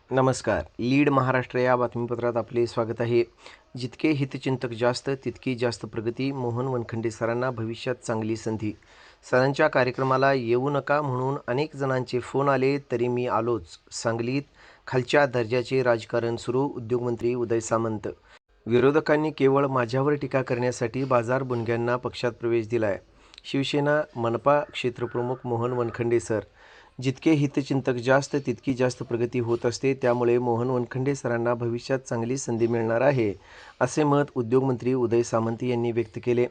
नमस्कार. लीड महाराष्ट्र या बातमीपत्रात आपले स्वागत आहे. जितके हितचिंतक जास्त तितकी जास्त प्रगती. मोहन वनखंडे सरांना भविष्यात चांगली संधी. सरांच्या कार्यक्रमाला येऊ नका म्हणून अनेक जणांचे फोन आले तरी मी आलोच. सांगलीत खालच्या दर्जाचे राजकारण सुरू. उद्योगमंत्री उदय सामंत. विरोधकांनी केवळ माझ्यावर टीका करण्यासाठी बाजार बुणग्यांना पक्षात प्रवेश दिलाय. शिवसेना मनपा क्षेत्रप्रमुख मोहन वनखंडे सर. जितके हितचिंतक जास्त तितकी जास्त प्रगती होत असते. त्यामुळे मोहन वनखंडे सरांना भविष्यात चांगली संधी मिळणार आहे, असे मत उद्योगमंत्री उदय सामंत यांनी व्यक्त केले.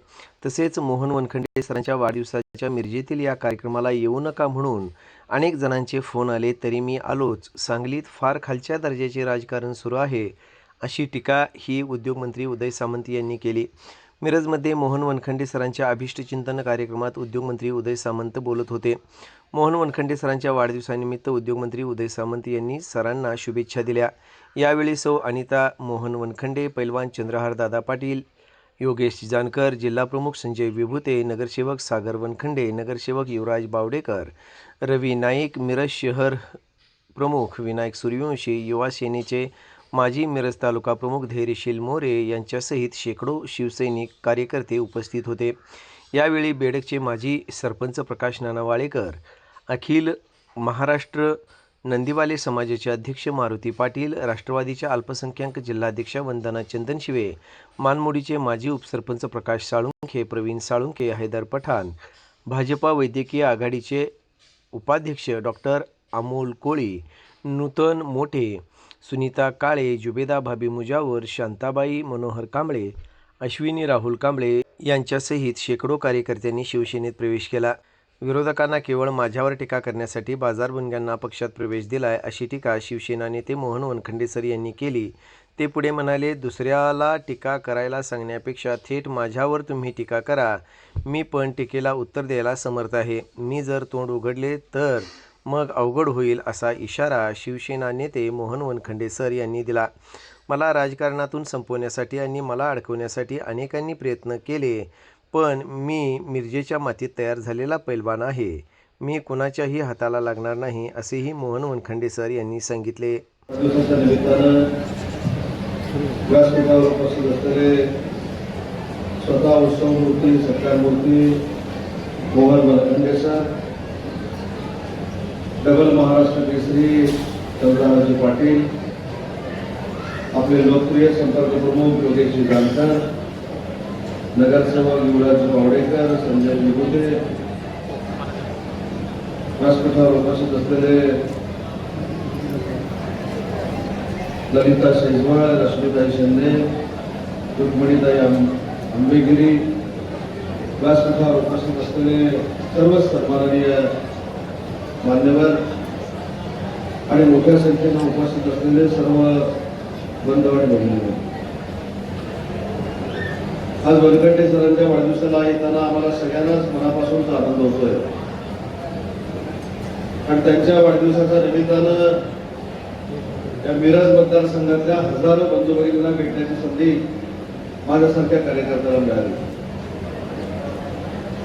तसेच मोहन वनखंडे सरांच्या वाढदिवसाच्या मिरजेतील या कार्यक्रमाला येऊ नका म्हणून अनेक जणांचे फोन आले तरी मी आलोच. सांगलीत फार खालच्या दर्जाचे राजकारण सुरू आहे, अशी टीका ही उद्योगमंत्री उदय सामंत यांनी केली. मिरजमध्ये मोहन वनखंडे सरांच्या अभिष्टचिंतन कार्यक्रमात उद्योगमंत्री उदय सामंत बोलत होते. मोहन वनखंडे सरांच्या वाढदिवसानिमित्त उद्योगमंत्री उदय सामंत यांनी सरांना शुभेच्छा दिल्या. यावेळी सौ अनिता मोहन वनखंडे, पैलवान चंद्रहार दादा पाटील, योगेश जानकर, जिल्हाप्रमुख संजय विभूते, नगरसेवक सागर वनखंडे, नगरसेवक युवराज बावडेकर, रवी नाईक, मिरज शहर प्रमुख विनायक सूर्यवंशी, युवा सेनेचे माजी मिरज तालुका प्रमुख धैर्यशील मोरे यांच्यासहित शेकडो शिवसैनिक कार्यकर्ते उपस्थित होते. यावेळी बेडगचे माजी सरपंच प्रकाश नानावाळेकर, अखिल महाराष्ट्र नंदीवाले समाजाचे अध्यक्ष मारुती पाटील, राष्ट्रवादीच्या अल्पसंख्याक जिल्हाध्यक्षा वंदना चंदनशिवे, मानमोडीचे माजी उपसरपंच प्रकाश साळुंखे, प्रवीण साळुंखे, हैदर पठाण, भाजपा वैद्यकीय आघाडीचे उपाध्यक्ष डॉक्टर अमोल कोळी, नूतन मोठे, सुनीता काळे, जुबेदा भाभी मुजावर, शांताबाई मनोहर कांबळे, अश्विनी राहुल कांबळे यांच्यासहित शेकडो कार्यकर्त्यांनी शिवसेनेत प्रवेश केला. विरोधकांना केवळ माझ्यावर टीका करण्यासाठी बाजार बुणग्यांना पक्षात प्रवेश दिलाय, अशी टीका शिवसेना नेते मोहन वनखंडे सर यांनी केली. ते पुढे म्हणाले, दुसऱ्याला टीका करायला सांगण्यापेक्षा थेट माझ्यावर तुम्ही टीका करा. मी पण टीकेला उत्तर द्यायला समर्थ आहे. मी जर तोंड उघडले तर मग अवघड होईल, असा इशारा शिवसेना नेते मोहन वनखंडे सर यांनी दिला. मला राजकारणातून संपवण्यासाठी आणि मला अडकवण्यासाठी अनेकांनी प्रयत्न केले, पण मी मिरजेच्या मातीत तयार झालेला पैलवान आहे. मी कुणाच्याही हाताला लागणार नाही, असेही मोहन वनखंडे सर यांनी सांगितले. स्वतः उत्सव मूर्ती सत्कार मूर्ती मोहन वनखंडे सर, डबल महाराष्ट्र केसरी चंद्रहार पाटील, आपले लोकप्रिय संपर्क प्रमुख योगेश जानकर, नगरसेवक युवराज बावडेकर, संजय विभूते, व्यासपीठावर उपस्थित असलेले ललिता शेजवाळ, रश्मीताई शिंदे, रुक्मिणीताई आंबेगिरी, व्यासपीठावर उपस्थित असलेले सर्व सन्माननीय मान्यवर आणि मोठ्या संख्येनं उपस्थित असलेले सर्व बंधू आणि भगिनी, आज वनखंडे सरांच्या वाढदिवसाला येताना आम्हाला सगळ्यांनाच मनापासूनचा आनंद होतोय. आणि त्यांच्या वाढदिवसाच्या निमित्तानं या मिरज मतदारसंघातल्या हजारो बंधू भगिनींना भेटण्याची संधी माझ्यासारख्या कार्यकर्त्याला मिळाली.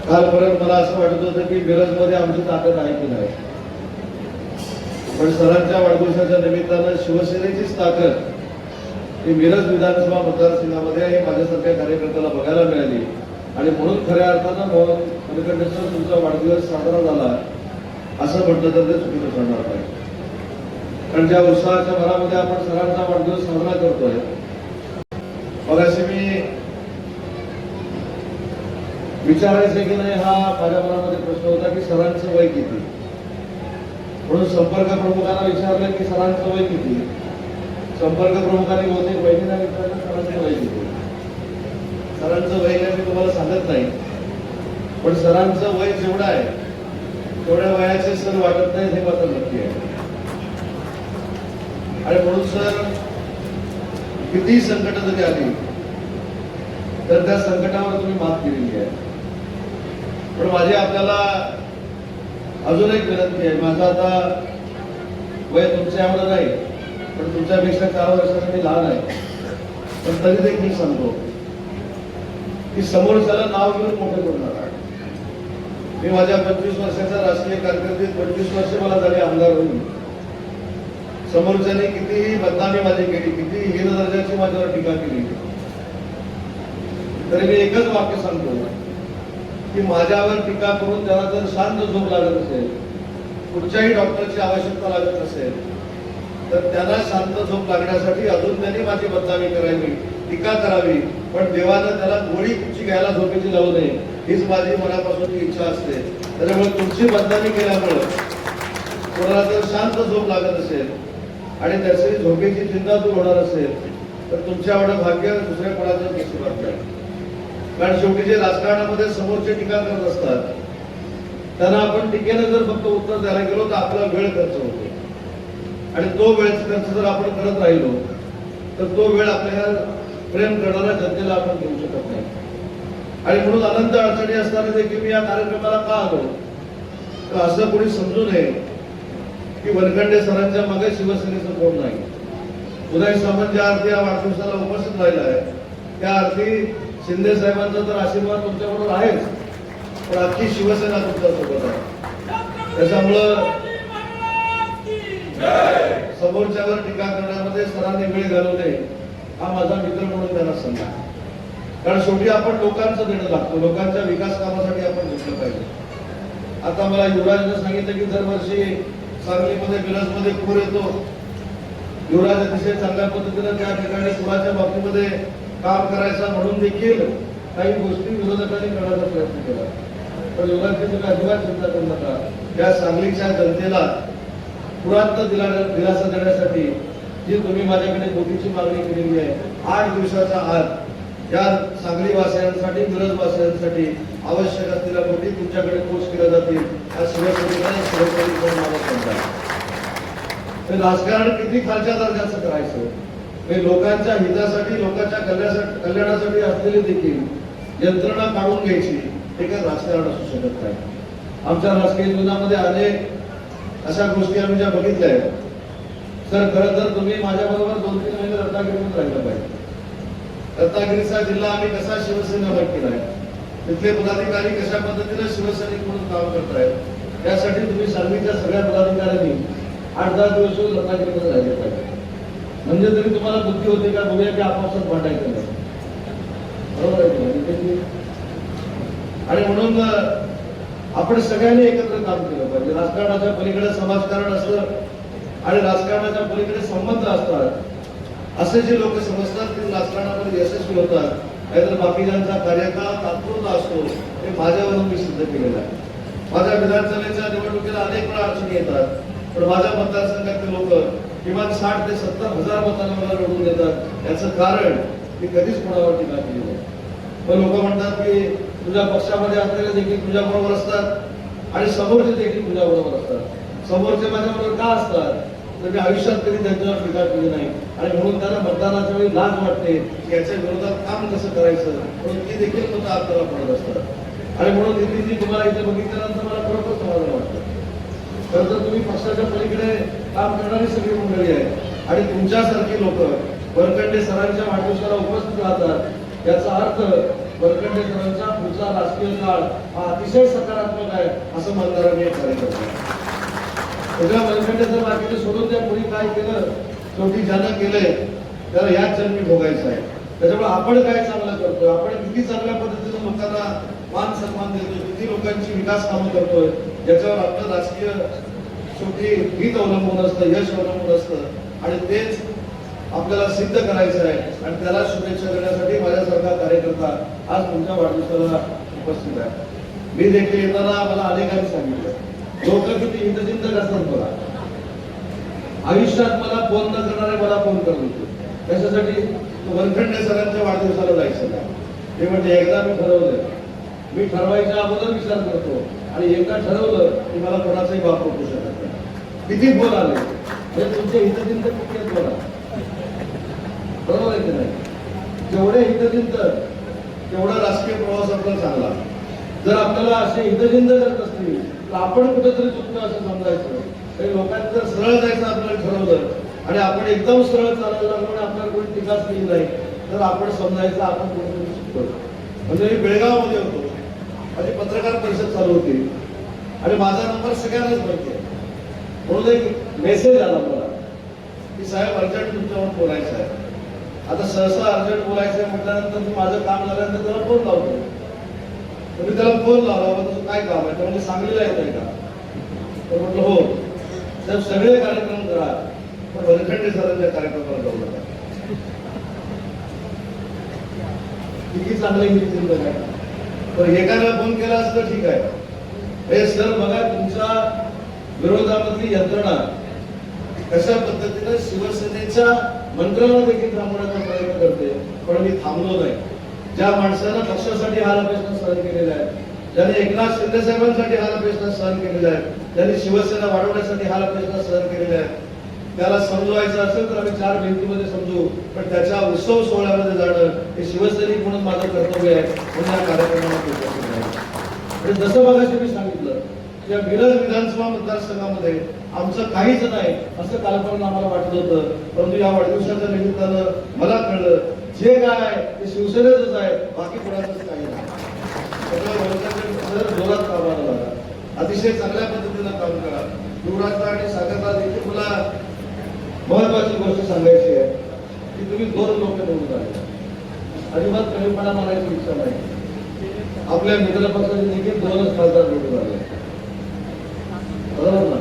कालपर्यंत मला असं वाटत होतं की मिरजमध्ये आमची ताकद आहे की नाही, पण सरांच्या वाढदिवसाच्या निमित्तानं शिवसेनेचीच ताकद ही मिरज विधानसभा मतदारसंघामध्ये हे माझ्यासारख्या कार्यकर्त्याला बघायला मिळाली. आणि म्हणून खऱ्या अर्थानं मोहन वनखंडे सर तुमचा वाढदिवस साजरा झाला असं म्हटलं तर ते चुकीचं ठरणार नाही. कारण ज्या उत्साहाच्या भरामध्ये आपण सरांचा वाढदिवस साजरा करतोय, मग असे मी विचारायचे की नाही हा माझ्या मनामध्ये प्रश्न होता की सरांचं वय किती. म्हणून संपर्क प्रमुखांना विचारलं की सरांचं वय किती. संपर्क प्रमुखांनी बहुतेक वहिनीला विचारलं सरांचं वय किती. सरांचं वय काय मी तुम्हाला सांगत नाही, पण सरांचं वय जेवढं आहे तेवढ्या वयाचे सर वाटत नाही हे मात्र नक्की आहे. आणि म्हणून सर किती संकट जरी आली तर त्या संकटावर तुम्ही मात केलेली आहे. पण माझी आपल्याला अजून एक विनंती आहे. माझं आता वय तुमच्या एवढं नाही, पण तुमच्यापेक्षा 4 वर्षांनी मी लहान आहे, पण तरी देखील सांगतो की समोरच्याला नाव घेऊन मोठं करू नका. मी माझ्या 25 वर्षाच्या राजकीय कारकिर्दीत 25 वर्ष मला झाली आमदार होऊन समोरच्याने कितीही बदनामी माझी केली, कितीही हीन दर्जाची माझ्यावर टीका केली, तरी मी एकच वाक्य सांगतो की माझ्यावर टीका करून त्याला जर शांत झोप लागत असेल, कुठच्याही डॉक्टरची आवश्यकता लागत असेल, तर त्यांना शांत झोप लागण्यासाठी अजून त्यांनी माझी बदनामी करावी, टीका करावी, पण देवानं त्याला गोळी कुठची घ्यायला झोपेची लावू नये, हीच माझी मनापासूनची इच्छा असते. त्याच्यामुळे तुमची बदनामी केल्यामुळे कोणाला जर शांत झोप लागत असेल आणि त्याची झोपेची चिंता दूर होणार असेल, तर तुमच्या एवढं भाग्य दुसऱ्या कोणाचं नशिबात नाही. कारण शेवटी जे राजकारणामध्ये समोरचे टीका करत असतात त्यांना आपण टीकेनं जर फक्त उत्तर द्यायला गेलो तर आपला वेळ खर्च होतो, आणि तो वेळ खर्च जर आपण करत राहिलो तर तो वेळ आपल्या प्रेम करणाऱ्या जनतेला आपण देऊ शकत नाही. आणि म्हणून अनंत अडचणी असताना देखील मी या कार्यक्रमाला का आलो, तर असं कोणी समजू नये की वनखंडे सरांच्या मागे शिवसेनेचं कोण नाही. उदय सामंत ज्या अर्थी या वाढदिवसाला उपस्थित राहिला आहे त्या अर्थी शिंदे साहेबांचा तर आशीर्वाद तुमच्याबरोबर आहेच, पण अख्खी शिवसेना तुमच्या सोबत आहे. त्याच्यामुळं समोरच्यावर टीका करण्यामध्ये सरांनी वेळ घालवणे हा माझा मित्र म्हणून त्यांना सांगा. कारण शेवटी आपण लोकांचं देणं लागतो, लोकांच्या विकास कामासाठी आपण घेतलं पाहिजे. आता मला युवराजने सांगितलं की दरवर्षी सांगलीमध्ये मिरजमध्ये पूर येतो. युवराज अतिशय चांगल्या पद्धतीने त्या ठिकाणी पुराच्या बाबतीमध्ये काम करायचा म्हणून देखील काही गोष्टी विरोधकांनी करण्याचा प्रयत्न केला. पण युवराजची तुम्ही अजिबात चिंता करू नका. त्या सांगलीच्या जनतेला पुरात दिलासा देण्यासाठी जी तुम्ही माझ्याकडे मोठीची मागणी केलेली आहे, 8 दिवसाच्या आत या सांगली वासियांसाठी, मिरज वासियांसाठी आवश्यक असलेल्या गोष्टी तुमच्याकडे पोच केल्या जातील. हा शिवसेनेचा राजकारण किती खालच्या दर्जाचं करायचं, हे लोकांच्या हितासाठी, लोकांच्या कल्याणासाठी असलेली देखील यंत्रणा काढून घ्यायची, हे काय राजकारण असू शकत नाही. आमच्या राजकीय जीवनामध्ये अनेक अशा गोष्टी आम्ही ज्या बघितल्या आहेत. सर, खरं तर तुम्ही माझ्याबरोबर 2-3 महिने रत्नागिरीतून राहिलं पाहिजे. रत्नागिरीचा जिल्हा आम्ही कसा शिवसेनेवर केलाय, तिथले पदाधिकारी कशा पद्धतीने शिवसैनिक म्हणून काम करतायत, यासाठी तुम्ही सांगलीच्या सगळ्या पदाधिकाऱ्यांनी 8-10 दिवस रत्नागिरीमध्ये राहिले पाहिजे. म्हणजे तरी तुम्हाला बुद्धी होते का बघूया की आपापसात भांडायचं नाही. बरोबर आहे. आणि म्हणून आपण सगळ्यांनी एकत्र काम केलं पाहिजे. राजकारणाच्या पलीकडे समाजकारण असतं आणि राजकारणाच्या पलीकडे संबंध असतात असे जे लोक समजतात ते राजकारणामध्ये यशस्वी होतात. नाहीतर बाकीच्यांचा कार्यकाळ तात्पुरता असतो, हे माझ्यावरून मी सिद्ध केलेलं आहे. माझ्या विधानसभेच्या निवडणुकीला अनेक वेळा अडचणी येतात, पण माझ्या मतदारसंघातले लोक किमान 60 ते 70 हजार मतांना मला निवडून देतात. याचं कारण मी कधीच कोणावर टीका केली नाही. पण लोक म्हणतात की तुझ्या पक्षामध्ये असलेले देखील तुझ्या बरोबर असतात आणि समोरचे देखील तुझ्या बरोबर असतात. समोरचे माझ्या बरोबर का असतात, तर मी आयुष्यात कधी त्यांच्यावर टीका केली नाही आणि म्हणून त्यांना मतदानाच्या वेळी लाज वाटते की याच्या विरोधात काम कसं करायचं, म्हणून ती देखील मतं आपल्याला पडत असतात. आणि म्हणून नितीनजी, तुम्हाला इथे बघितल्यानंतर मला खरोखर समाधान वाटतं. खरं तर तुम्ही पक्षाच्या पलीकडे काम करणारी सगळी मंडळी आहे आणि तुमच्यासारखी लोक वरखंडे सरांच्या वाढदिवसाला उपस्थित राहतात. याचा अर्थ वरखंडे सरांचा पुढचा राजकीय काळ हा अतिशय सकारात्मक आहे असं म्हणणारा मी एक कार्यकर्ता आहे. सगळ्या वरखंडे सर बाकीचे सोडून द्या, कोणी काय केलं, शेवटी ज्यानं केलंय त्याला याच जन्मी भोगायचं आहे. त्याच्यामुळे आपण काय चांगलं करतोय, आपण किती चांगल्या पद्धतीने लोकांना मान सन्मान देतोय, किती लोकांची विकास कामं करतोय, याच्यावर आपलं राजकीय शेवटी हित अवलंबून असतं, यश अवलंबून असतं आणि तेच आपल्याला सिद्ध करायचं आहे. आणि त्याला शुभेच्छा देण्यासाठी माझ्यासारखा कार्यकर्ता आज तुमच्या वाढदिवसाला उपस्थित आहे. मी देखील येताना मला अनेकांनी सांगितलं लोक किती हितचिंतक असतात बघा. आयुष्यात मला फोन न करणारे मला फोन करत होते, त्याच्यासाठी वनखंडे सरांच्या वाढदिवसाला जायचं का. ते म्हणजे एकदा मी ठरवलंय, मी ठरवायच्या अगोदर विचार करतो आणि एकदा ठरवलं की मला कोणाचाही बाप होऊ शकत नाही. किती फोन आले म्हणजे तुमचे हितचिंतक किती आहेत बघा. बरोबर आहे की नाही. जेवढे हितचिंतक तेवढा राजकीय प्रवास आपला चांगला. जर आपल्याला असे हितचिंतक करत असतील तर आपण कुठेतरी चुकतो असं समजायचं. काही लोकांनी जर सरळ जायचं आपल्याला ठरवलं आणि आपण एकदम सरळ चालायला लागलो आणि आपल्याला कोणी टीकाच केली नाही तर आपण समजायचं आपण कुठेतरी चुकतो. म्हणजे मी बेळगावमध्ये होतो, माझी पत्रकार परिषद चालू होती आणि माझा नंबर सगळ्यांनाच माहिती आहे. म्हणून एक मेसेज आला मला साहेब अर्जंट तुमच्यावर बोलायचं आहे. आता सहसा अर्जंट बोलायचं आहे म्हटल्यानंतर मी माझं काम झाल्यानंतर त्याला फोन लावतो. तर मी त्याला फोन लावला, तुझं काय काम आहे? तर म्हणजे सांगलीला येत आहे का? तर म्हटलं हो. साहेब सगळे कार्यक्रम करा, पण वनखंडे सरांच्या कार्यक्रमाला जाऊ नका. किती चांगलं इंग्लिश आहे. पण एकाला फोन केला असतं ठीक आहे. हे सर बघा, तुमच्या विरोधामधली यंत्रणा कशा पद्धतीने शिवसेनेच्या मंत्र्यांना देखील थांबवण्याचा प्रयत्न करते, पण मी थांबलो नाही. ज्या माणसानं पक्षासाठी हाल अपेष्टा सहन केलेला आहे, ज्यांनी एकनाथ शिंदे साहेबांसाठी हाल अपेष्टा सहन केलेला आहे, ज्यांनी शिवसेना वाढवण्यासाठी हाल अपेष्टा सहन केलेल्या आहेत, त्याला समजवायचं असेल तर आम्ही 4 भिंतीमध्ये समजू, पण त्याच्या उत्सव सोहळ्यामध्ये जाणं हे शिवसैनिक म्हणून माझं कर्तव्य आहे, म्हणून या कार्यक्रमाला उपस्थित आहे. आणि जसं मगाशी मी सांगितलं, या मिरज विधानसभा मतदारसंघामध्ये आमचं काहीच नाही असं कालपर्यंत आम्हाला वाटलं होतं, परंतु या वाढदिवसाच्या निमित्तानं मला कळलं जे काय आहे ते शिवसेनेचंच आहे, बाकी कोणाचंच काही नाही. सगळं जोरात कामाला लागा, अतिशय चांगल्या पद्धतीनं काम करा. युवराजला आणि सागरला देखील मला महत्वाची गोष्ट सांगायची आहे की तुम्ही 2 लोक निवडून आले. अजिबात कमीपणा मानायची इच्छा नाही. आपल्या मित्र पक्षाचे देखील 2च खासदार निवडून आले, बरोबर ना?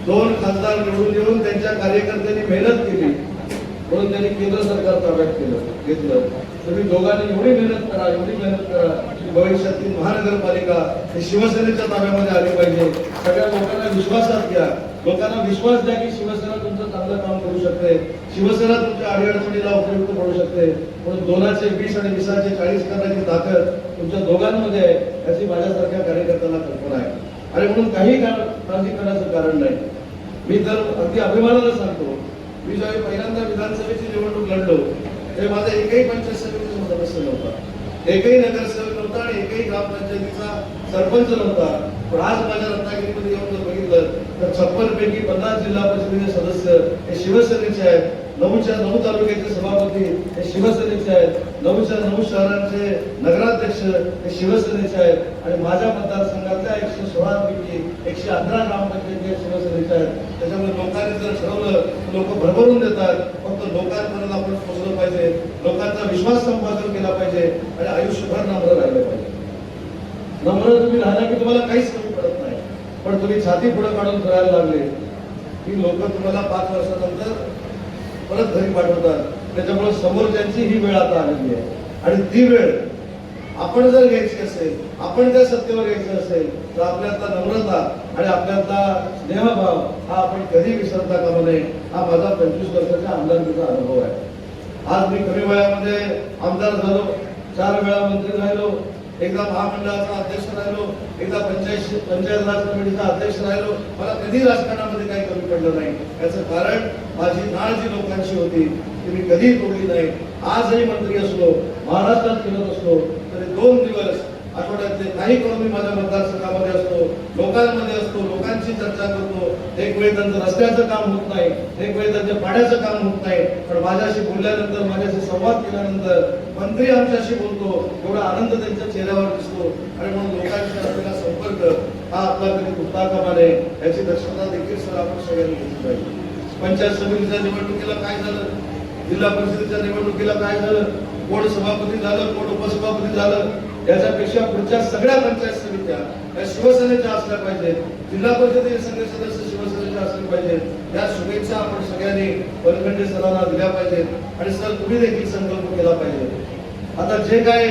2 खासदार निवडून येऊन त्यांच्या कार्यकर्त्यांनी मेहनत केली म्हणून त्यांनी केंद्र सरकार ताब्यात घेतलं. तुम्ही दोघांनी एवढी मेहनत करा की भविष्यातील महानगरपालिका ही शिवसेनेच्या ताब्यामध्ये आली पाहिजे. सगळ्या लोकांना विश्वासात घ्या, लोकांना विश्वास द्या की शिवसेना तुमचं चांगलं काम करू शकते, शिवसेना तुमच्या अडीअडचणीला उपयुक्त पडू शकते. म्हणून 2चे 20 आणि 20चे 40 करण्याची ताकद तुमच्या दोघांमध्ये आहे, याची माझ्यासारख्या कार्यकर्त्याला कल्पना आहे. आणि म्हणून काही काळजी करण्याचं कारण नाही. मी तर अगदी अभिमानानं सांगतो, मी ज्यावेळी पहिल्यांदा विधानसभेची निवडणूक लढलो तेव्हा माझा एकही पंचायत समितीचा सदस्य नव्हता, एकही नगरसेवक नव्हता आणि एकही ग्रामपंचायतीचा सरपंच नव्हता. पण आज माझ्या रत्नागिरीमध्ये येऊन जर बघितलं तर 56 पैकी 50 जिल्हा परिषदेचे सदस्य हे शिवसेनेचे आहेत, 9च्या 9 तालुक्याचे सभापती हे शिवसेनेचे आहेत, 9च्या 9 शहरांचे नगराध्यक्ष हे शिवसेनेचे आहेत, आणि माझ्या मतदारसंघातल्या 116 पैकी 118 ग्रामपंचायती शिवसेनेच्या आहेत. त्याच्यामुळे लोकांनी जर ठरवलं तर लोक भरभरून देतात. फक्त लोकांपर्यंत आपण पोहोचलं पाहिजे, लोकांचा विश्वास संपादन केला पाहिजे आणि आयुष्यभर नम्र राहिलं पाहिजे. नम्र तुम्ही राहिला की तुम्हाला काहीच कमी पडत नाही. पण तुम्ही छाती पुढे काढून करायला लागले की लोक तुम्हाला 5 वर्षानंतर परत घरी पाठवतात. त्याच्यामुळे समोरच्यांची ही वेळ आता आलेली आहे, आणि ती वेळ आपण जर घ्यायची असेल, आपण जर सत्तेवर यायचं असेल तर आपल्यातला नम्रता आणि आपल्यातला स्नेहभाव हा आपण कधी विसरता कामा नये. हा माझा 25 वर्षाच्या आमदारकीचा अनुभव आहे. आज मी कमी वयामध्ये आमदार झालो, 4 वेळा मंत्री राहिलो, एकदा महामंडळाचा अध्यक्ष राहिलो, एकदा पंचायत राज कमिटीचा अध्यक्ष राहिलो. मला कधी राजकारणामध्ये काही कमी पडलं नाही. याचं कारण माझी नाळ जी लोकांची होती ती मी कधी तोडली नाही. आजही मंत्री असलो, महाराष्ट्रात फिरत असलो तरी 2 दिवस आठवड्यातले काही करून मी माझ्या मतदारसंघामध्ये असतो, लोकांमध्ये असतो, लोकांची चर्चा करतो. एक वेळ त्यांचं रस्त्याचं काम होत नाही, एक वेळ त्यांच्या पाण्याचं काम होत नाही, पण माझ्याशी बोलल्यानंतर, माझ्याशी संवाद केल्यानंतर मंत्री आमच्याशी बोलतो, एवढा आनंद त्यांच्या चेहऱ्यावर दिसतो. आणि म्हणून लोकांशी असलेला संपर्क हा आपला कधी तुटता कामा नये, याची दक्षता देखील सर आपण सगळ्यांनी घेतली पाहिजे. पंचायत समितीच्या निवडणुकीला काय झालं, जिल्हा परिषदेच्या निवडणुकीला काय झालं, कोण सभापती झालं, कोण उपसभापती झालं, याच्यापेक्षा पुढच्या सगळ्या पंचायत समित्या या शिवसेनेच्या असल्या पाहिजेत, जिल्हा परिषदेचे सगळे सदस्य शिवसेनेचे असले पाहिजेत. या शुभेच्छा आपण सगळ्यांनी वनखंडे सरांना दिल्या पाहिजेत आणि सर तुम्ही देखील संकल्प केला पाहिजे. आता जे काय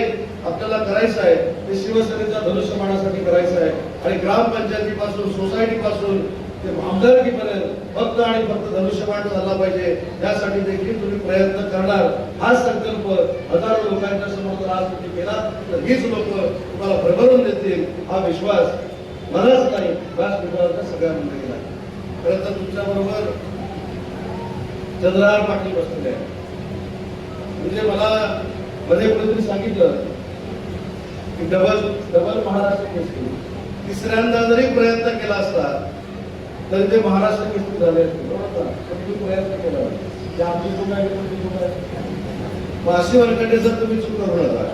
आपल्याला करायचं आहे ते शिवसेनेच्या धनुष्यबाणासाठी करायचं आहे, आणि ग्रामपंचायतीपासून, सोसायटीपासून ते आमदारकीपर्यंत फक्त आणि फक्त धनुष्यबाण चालला पाहिजे. यासाठी देखील तुम्ही प्रयत्न करणार. हा संकल्प हजारो लोकांच्या समोर जर आज तुम्ही केला तर हीच लोक तुम्हाला भरभरून देतील, हा विश्वास मलाच नाही, व्यासपीठावरच्या सगळ्या मंडळीला. खरं तर तुमच्या बरोबर चंद्रहार पाटील बसलेले आहे. म्हणजे मला मध्ये कुठेतरी सांगितलं की डबल महाराष्ट्र केसरी, 3ऱ्यांदा जरी प्रयत्न केला असता तरी ते महाराष्ट्र केसरी झाले असते. बरोबर, तुम्ही प्रयत्न केला ते आमची चूक आहे, तुमची चूक आहे. अशी वनखंडे जर तुम्ही चूक करू नका.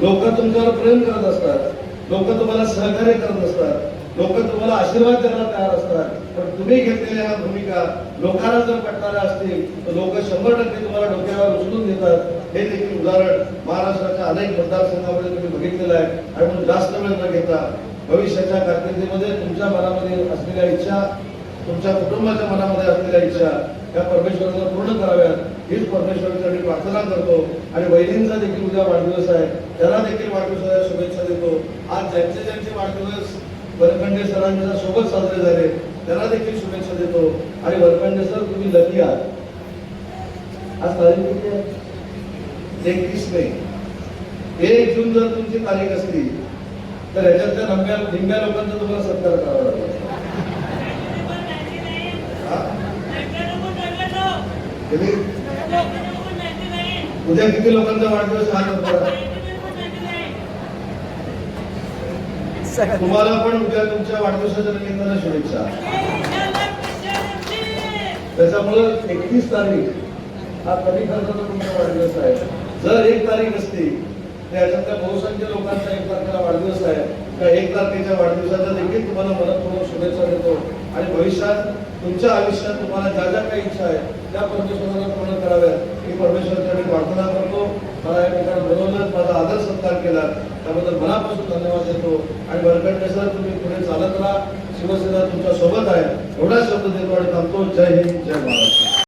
लोक तुमच्यावर प्रेम करत असतात, लोक तुम्हाला सहकार्य करत असतात, लोक तुम्हाला आशीर्वाद द्यायला तयार असतात, पण तुम्ही घेतलेल्या ह्या भूमिका लोकांना जर पटणाऱ्या असतील तर लोक 100% तुम्हाला डोक्यावर उचलून देतात. हे देखील उदाहरण महाराष्ट्राच्या अनेक मतदारसंघामध्ये तुम्ही बघितलेलं आहे. आणि म्हणून जास्त वेळ न घेता भविष्याच्या कारकिर्दीमध्ये तुमच्या मनामध्ये असलेल्या इच्छा, तुमच्या कुटुंबाच्या मनामध्ये असलेल्या इच्छा या परमेश्वराला पूर्ण कराव्यात हीच परमेश्वरासाठी प्रार्थना करतो. आणि वहिनींचा देखील उद्या वाढदिवस आहे, त्यांना देखील वाढदिवसाच्या शुभेच्छा देतो. आज ज्यांचे वाढदिवस वरखंडे सरांच्या सोबत साजरे झाले त्यांना देखील शुभेच्छा देतो. आणि वरखंडे सर, तुम्ही लकी आहात. आज तारीख किती आहे? 31 मे. 1 जून जर तुमची तारीख असती तर ह्याच्यातल्या निम्म्या लोकांचा तुम्हाला सत्कार करावा लागला. उद्या किती लोकांचा वाढदिवस हा नंतर तुम्हाला पण उद्या तुमच्या वाढदिवसाच्या निमित्तानं शुभेच्छा. त्याच्यामुळं 31 तारीख हा कमी खर्चाचा तुमचा वाढदिवस आहे. जर 1 तारीख असती तर याच्यातल्या बहुसंख्य लोकांचा 1 तारखेला वाढदिवस आहे. त्या 1 तारखेच्या वाढदिवसाच्या देखील तुम्हाला मनपूर्वक शुभेच्छा देतो. आणि भविष्यात तुमच्या आयुष्यात तुम्हाला ज्या ज्या काही इच्छा आहेत त्या परमेश्वराला पूर्ण कराव्यात ही परमेश्वराची मी प्रार्थना करतो. मला या ठिकाणी बोलवलं, माझा आदर सत्कार केला त्याबद्दल मनापासून धन्यवाद देतो. आणि वरखंडे सर, तुम्ही पुढे चालत राहा, शिवसेना तुमच्या सोबत आहे एवढा शब्द देतो आणि थांबतो. जय हिंद, जय महाराष्ट्र.